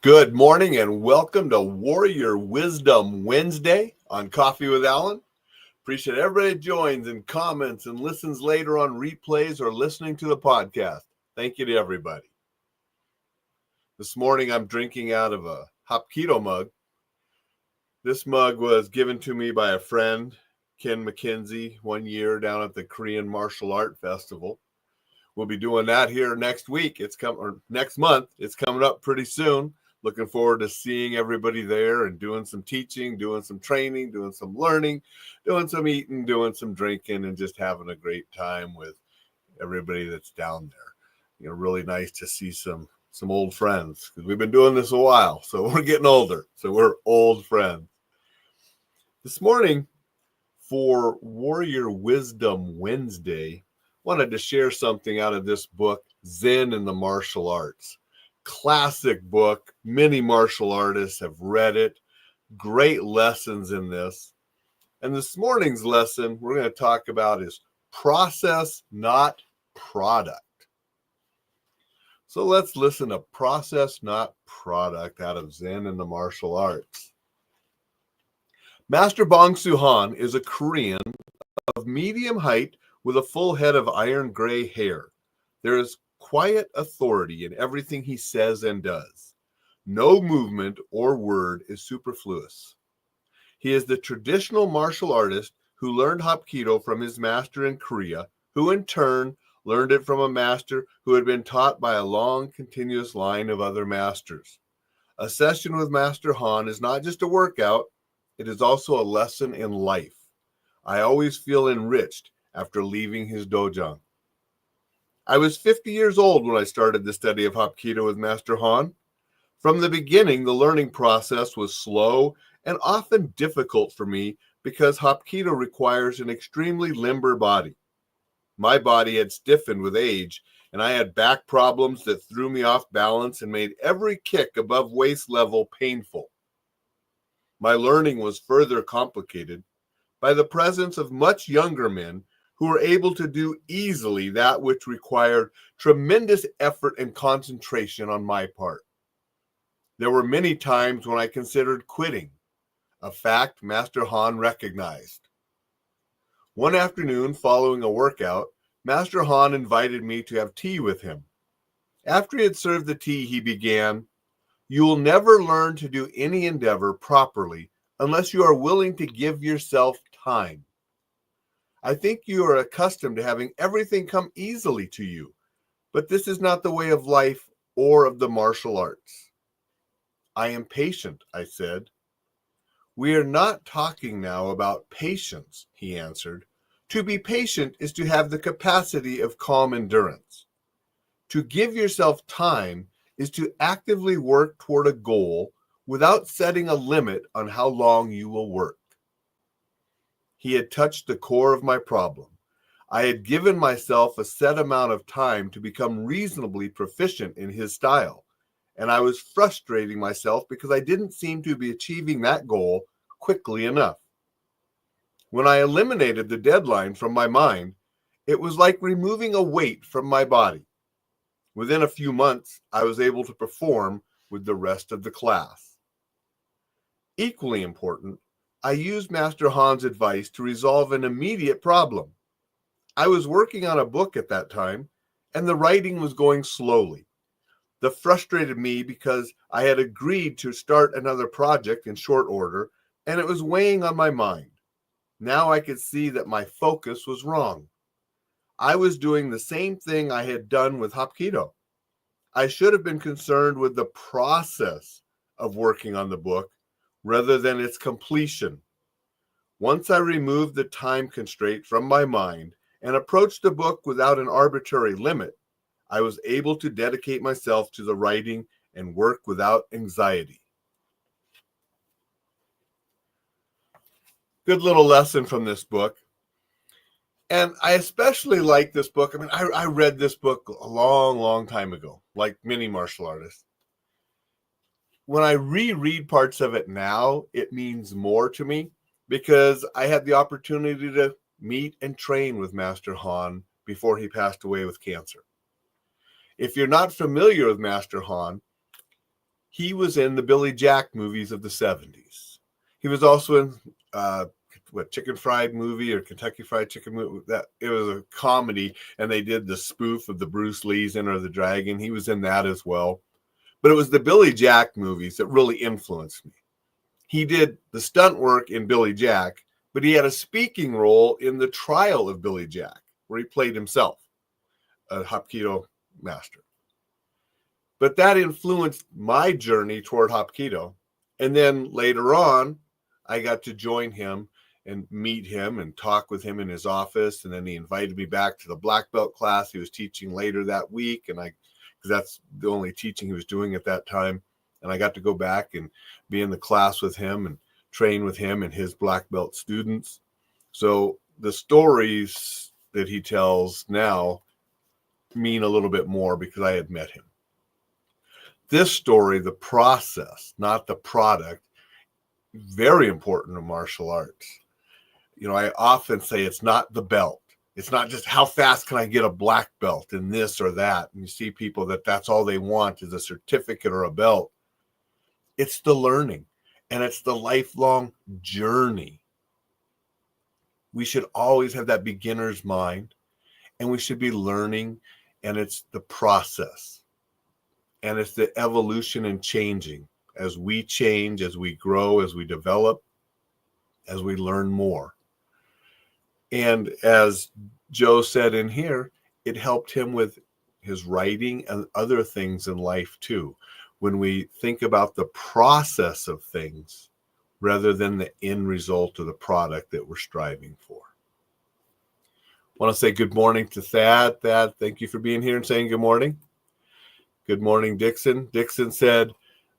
Good morning and welcome to Warrior Wisdom Wednesday on Coffee with Alain. Appreciate everybody that joins and comments and listens later on replays or listening to the podcast. Thank you to everybody. This morning I'm drinking out of a Hapkido mug. This mug was given to me by a friend, Ken McKenzie, one year down at the Korean Martial Art Festival. We'll be doing that here next week. Next month. It's coming up pretty soon. Looking forward to seeing everybody there and doing some teaching, doing some training, doing some learning, doing some eating, doing some drinking, and just having a great time with everybody that's down there. Really nice to see some old friends because we've been doing this a while. So we're getting older. So we're old friends. This morning for Warrior Wisdom Wednesday, wanted to share something out of this book, Zen and the Martial Arts. Classic book. Many martial artists have read it. Great lessons in this. And this morning's lesson we're going to talk about is process, not product. So let's listen to Process, Not Product out of Zen and the Martial Arts. Master Bong Soo Han is a Korean of medium height with a full head of iron gray hair. There is quiet authority in everything he says and does. No movement or word is superfluous. He is the traditional martial artist who learned Hapkido from his master in Korea, who in turn learned it from a master who had been taught by a long, continuous line of other masters. A session with Master Han is not just a workout, it is also a lesson in life. I always feel enriched after leaving his dojo. I was 50 years old when I started the study of Hapkido with Master Han. From the beginning, the learning process was slow and often difficult for me because Hapkido requires an extremely limber body. My body had stiffened with age, and I had back problems that threw me off balance and made every kick above waist level painful. My learning was further complicated by the presence of much younger men who were able to do easily that which required tremendous effort and concentration on my part. There were many times when I considered quitting, a fact Master Han recognized. One afternoon following a workout, Master Han invited me to have tea with him. After he had served the tea, he began, "You will never learn to do any endeavor properly unless you are willing to give yourself time. I think you are accustomed to having everything come easily to you, but this is not the way of life or of the martial arts." "I am patient," I said. "We are not talking now about patience," he answered. "To be patient is to have the capacity of calm endurance. To give yourself time is to actively work toward a goal without setting a limit on how long you will work." He had touched the core of my problem. I had given myself a set amount of time to become reasonably proficient in his style, and I was frustrating myself because I didn't seem to be achieving that goal quickly enough. When I eliminated the deadline from my mind, it was like removing a weight from my body. Within a few months, I was able to perform with the rest of the class. Equally important, I used Master Han's advice to resolve an immediate problem. I was working on a book at that time, and the writing was going slowly. That frustrated me because I had agreed to start another project in short order, and it was weighing on my mind. Now I could see that my focus was wrong. I was doing the same thing I had done with Hapkido. I should have been concerned with the process of working on the book rather than its completion. Once I removed the time constraint from my mind and approached the book without an arbitrary limit, I was able to dedicate myself to the writing and work without anxiety. Good little lesson from this book. And I especially like this book. I read this book a long time ago, like many martial artists. When I reread parts of it now, it means more to me because I had the opportunity to meet and train with Master Han before he passed away with cancer. If you're not familiar with Master Han, He was in the Billy Jack movies of the 70s. He was also in Chicken Fried Movie or Kentucky Fried Chicken movie. That it was a comedy, and they did the spoof of the Bruce Lee's Enter the Dragon. He was in that as well. But it was the Billy Jack movies that really influenced me. He did the stunt work in Billy Jack, but he had a speaking role in the trial of Billy Jack, where he played himself, a Hapkido master. But that influenced my journey toward Hapkido. And then later on, I got to join him and meet him and talk with him in his office. And then he invited me back to the black belt class he was teaching later that week. And because that's the only teaching he was doing at that time. And I got to go back and be in the class with him and train with him and his black belt students. So the stories that he tells now mean a little bit more because I had met him. This story, the process, not the product, very important in martial arts. I often say it's not the belt. It's not just how fast can I get a black belt in this or that. And you see people that's all they want is a certificate or a belt. It's the learning, and it's the lifelong journey. We should always have that beginner's mind, and we should be learning, and it's the process. And it's the evolution and changing. As we change, as we grow, as we develop, as we learn more. And as Joe said in here, it helped him with his writing and other things in life too. When we think about the process of things rather than the end result of the product that we're striving for. I want to say good morning to Thad. Thad, thank you for being here and saying good morning. Good morning, Dixon. Dixon said,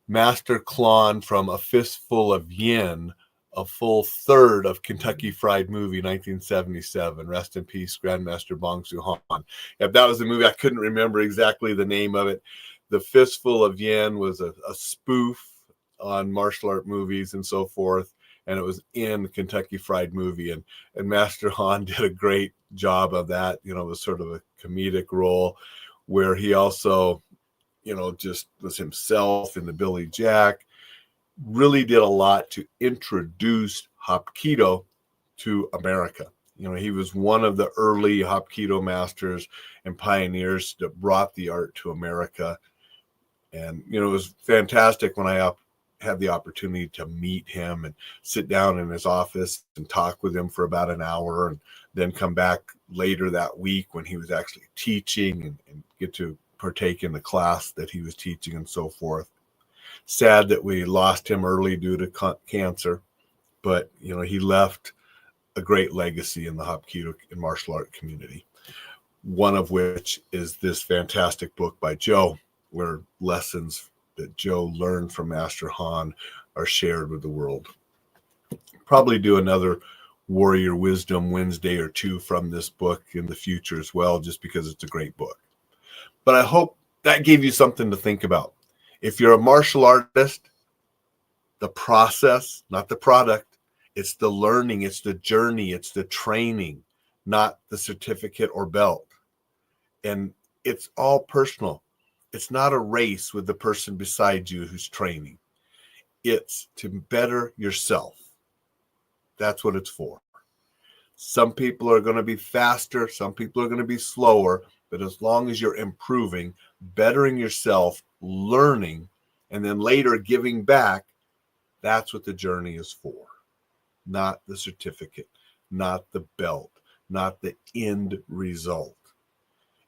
Master Klon from A Fistful of Yin, a full third of Kentucky Fried Movie, 1977. Rest in peace, Grandmaster Bong Soo Han. If that was the movie, I couldn't remember exactly the name of it. The Fistful of Yin was a spoof on martial art movies and so forth, and it was in Kentucky Fried Movie. And Master Han did a great job of that. It was sort of a comedic role where he also, just was himself in the Billy Jack. Really did a lot to introduce Hapkido to America. He was one of the early Hapkido masters and pioneers that brought the art to America. And, it was fantastic when I had the opportunity to meet him and sit down in his office and talk with him for about an hour, and then come back later that week when he was actually teaching and get to partake in the class that he was teaching and so forth. Sad that we lost him early due to cancer, but he left a great legacy in the Hapkido and martial art community, one of which is this fantastic book by Joe, where lessons that Joe learned from Master Han are shared with the world. Probably do another Warrior Wisdom Wednesday or two from this book in the future as well, just because it's a great book. But I hope that gave you something to think about. If you're a martial artist, the process, not the product, it's the learning, it's the journey, it's the training, not the certificate or belt. And it's all personal. It's not a race with the person beside you who's training. It's to better yourself. That's what it's for. Some people are going to be faster, some people are going to be slower, but as long as you're improving, bettering yourself, learning, and then later giving back, that's what the journey is for. Not the certificate, not the belt, not the end result.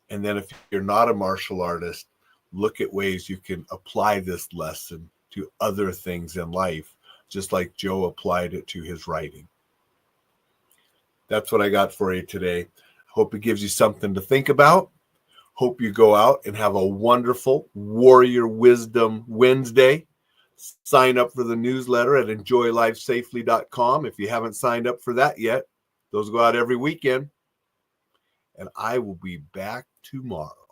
And then if you're not a martial artist, look at ways you can apply this lesson to other things in life, just like Joe applied it to his writing. That's what I got for you today. Hope it gives you something to think about. Hope you go out and have a wonderful Warrior Wisdom Wednesday. Sign up for the newsletter at enjoylifesafely.com if you haven't signed up for that yet. Those go out every weekend. And I will be back tomorrow.